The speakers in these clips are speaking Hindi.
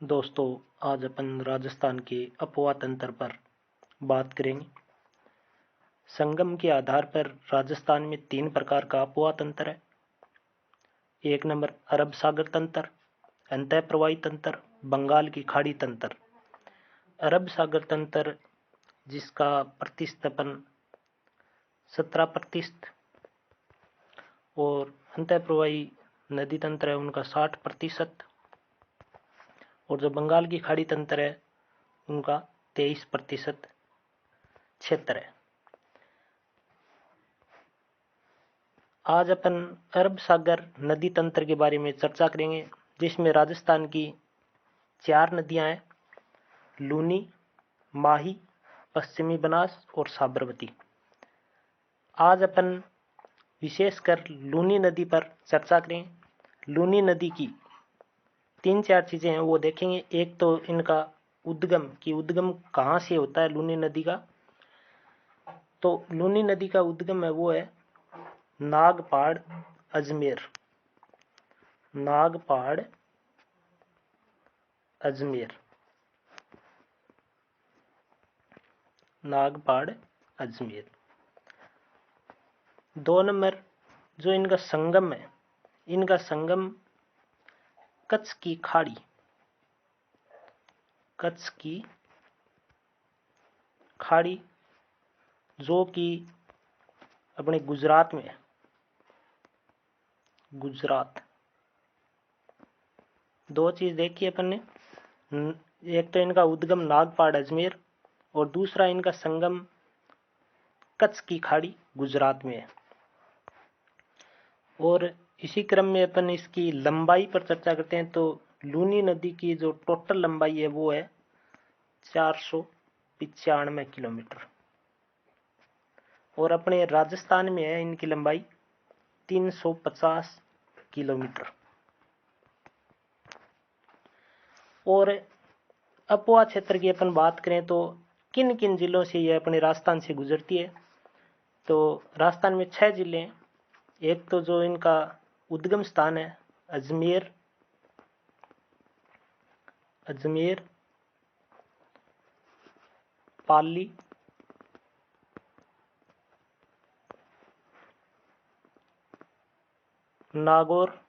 दोस्तों, आज अपन राजस्थान के अपवा तंत्र पर बात करेंगे। संगम के आधार पर राजस्थान में 3 प्रकार का अपवा तंत्र है। एक नंबर अरब सागर तंत्र, अंतःप्रवाही तंत्र, बंगाल की खाड़ी तंत्र। अरब सागर तंत्र जिसका प्रतिस्थापन 17% और अंतःप्रवाही नदी तंत्र है उनका 60%, और जो बंगाल की खाड़ी तंत्र है उनका 23% क्षेत्र है। आज अपन अरब सागर नदी तंत्र के बारे में चर्चा करेंगे, जिसमें राजस्थान की 4 नदियां हैं: लूनी, माही, पश्चिमी बनास और साबरमती। आज अपन विशेषकर लूनी नदी पर चर्चा करें। लूनी नदी की 3-4 चीजें हैं वो देखेंगे। एक तो इनका उद्गम कहाँ से होता है लूनी नदी का। तो लूनी नदी का उद्गम है वो है नागपाड़ अजमेर। नागपाड़ अजमेर, नागपाड़ अजमेर। 2 नंबर जो इनका संगम है, इनका संगम कच्छ की खाड़ी, कच्छ की खाड़ी जो कि अपने गुजरात में है। गुजरात। 2 चीज देखी अपन ने, एक तो इनका उद्गम नागपाड़ अजमेर और दूसरा इनका संगम कच्छ की खाड़ी गुजरात में है। और इसी क्रम में अपन इसकी लंबाई पर चर्चा करते हैं। तो लूनी नदी की जो टोटल लंबाई है वो है 495 किलोमीटर, और अपने राजस्थान में है इनकी लंबाई 350 किलोमीटर। और अपवा क्षेत्र की अपन बात करें तो किन किन जिलों से यह अपने राजस्थान से गुजरती है। तो राजस्थान में 6 जिले हैं। एक तो जो इनका उद्गम स्थान है अजमेर, पाली, नागौर,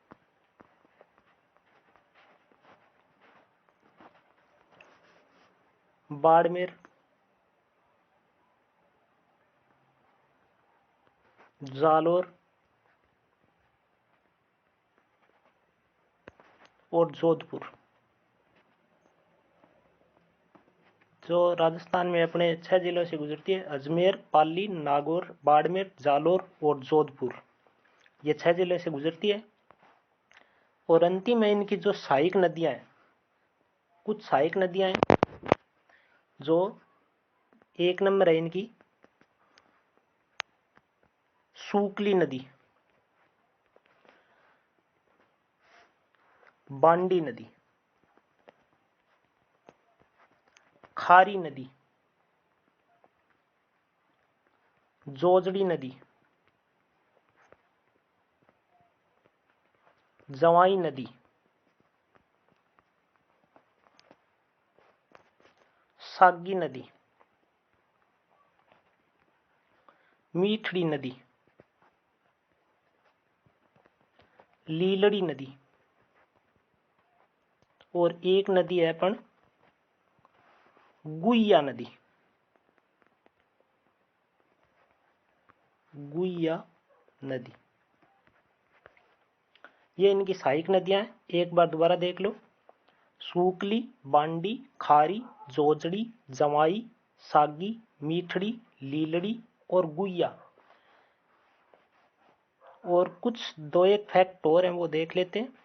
बाड़मेर, जालोर और जोधपुर। जो राजस्थान में अपने 6 जिलों से गुजरती है अजमेर, पाली, नागौर, बाड़मेर, जालोर और जोधपुर। ये 6 जिले से गुजरती है। और अंतिम में इनकी जो सहायक नदियां हैं, कुछ सहायक नदियां हैं। जो 1 नंबर है इनकी सूकली नदी, बांडी नदी, खारी नदी, जोजड़ी नदी, जवाई नदी, सागी नदी, मीठड़ी नदी, लीलड़ी नदी, और एक नदी है अपन गुइया नदी। गुइया नदी, ये इनकी सहायक नदियां हैं। एक बार दोबारा देख लो: सूकली, बांडी, खारी, जोजड़ी, जवाई, सागी, मीठड़ी, लीलड़ी और गुइया। और कुछ 2-1 फैक्ट और हैं वो देख लेते हैं।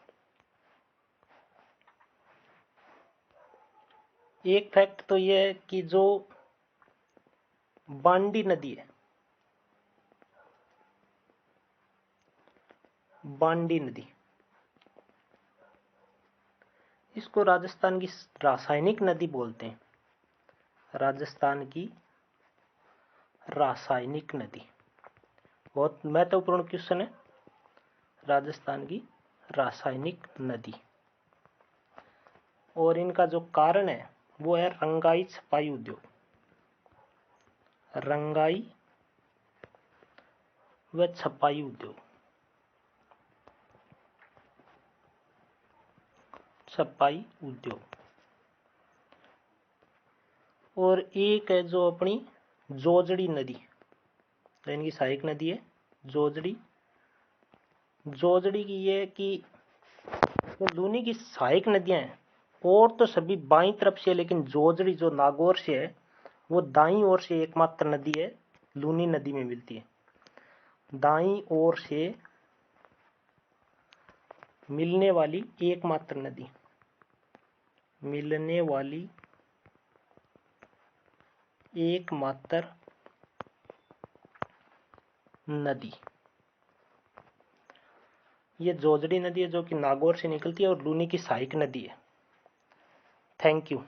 एक फैक्ट तो ये है कि जो बांडी नदी है, बांडी नदी, इसको राजस्थान की रासायनिक नदी बोलते हैं। राजस्थान की रासायनिक नदी, बहुत महत्वपूर्ण क्वेश्चन है। राजस्थान की रासायनिक नदी। और इनका जो कारण है वो है रंगाई छपाई उद्योग। रंगाई व छपाई उद्योग। छपाई उद्योग। और एक है जो अपनी जोजड़ी नदी, तो इनकी सहायक नदी है जोजड़ी। जोजड़ी की ये कि जो लूनी की सहायक नदियां हैं और तो सभी बाईं तरफ से, लेकिन जोजड़ी जो नागौर से है वो दाईं ओर से एकमात्र नदी है, लूनी नदी में मिलती है। दाईं ओर से मिलने वाली एकमात्र नदी, मिलने वाली एकमात्र नदी ये जोजड़ी नदी है, जो कि नागौर से निकलती है और लूनी की सहायक नदी है। Thank you.